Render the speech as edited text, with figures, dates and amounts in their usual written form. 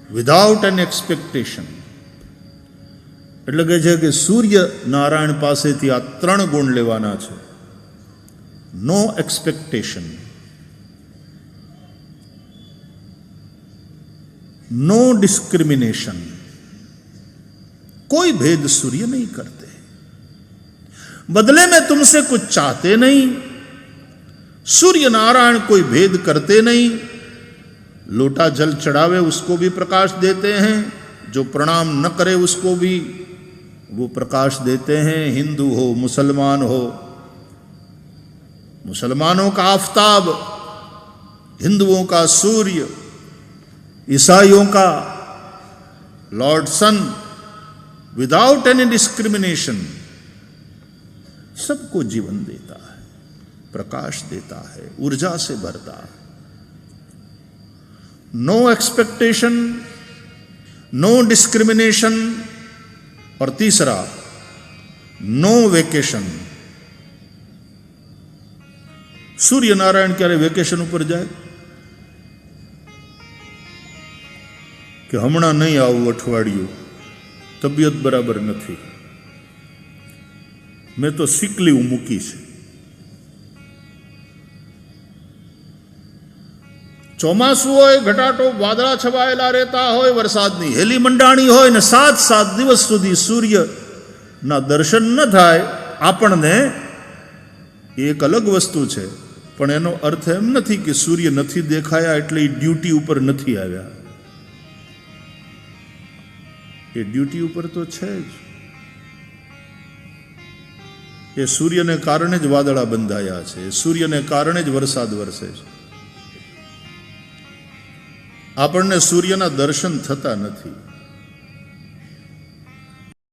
Without N expectation. એટલે કહે છે કે સૂર્ય નારાયણ પાસેથી આ 3 ગુણ લેવાના છે. નો એક્સપેક્ટેશન, नो डिस्क्रिमिनेशन, कोई भेद सूर्य नहीं करते, बदले में तुमसे कुछ चाहते नहीं. सूर्य नारायण कोई भेद करते नहीं. लोटा जल चढ़ावे उसको भी प्रकाश देते हैं, जो प्रणाम न करे उसको भी वो प्रकाश देते हैं. हिंदू हो मुसलमान हो, मुसलमानों का आफताब, हिंदुओं का सूर्य, ईसाइयों का लॉर्ड सन, विदाउट एनी डिस्क्रिमिनेशन सबको जीवन देता है, प्रकाश देता है, ऊर्जा से भरता है. No expectation, no discrimination. और तीसरा नो वेकेशन. सूर्य नारायण क्यारे वेकेशन ऊपर जाए कि हमणा नहीं आવું અઠવાડિયું, તબિયત બરાબર નથી, મેં તો સિક લીવ મૂકી છે. ચોમાસું હોય, ઘટાટો વાદળા છવાયેલા રહેતા હોય, વરસાદની હેલી મંડાણી હોય ને 7 દિવસ સુધી સૂર્યના દર્શન ન થાય આપણને, એક અલગ વસ્તુ છે. પણ એનો અર્થ એમ નથી કે સૂર્ય નથી દેખાયા એટલે ડ્યુટી ઉપર નથી આવ્યા. એ ડ્યુટી ઉપર તો છે જ. એ સૂર્યને કારણે જ વાદળા બંધાયા છે, સૂર્યને કારણે જ વરસાદ વરસે છે. આપણને સૂર્યના દર્શન થતા નથી.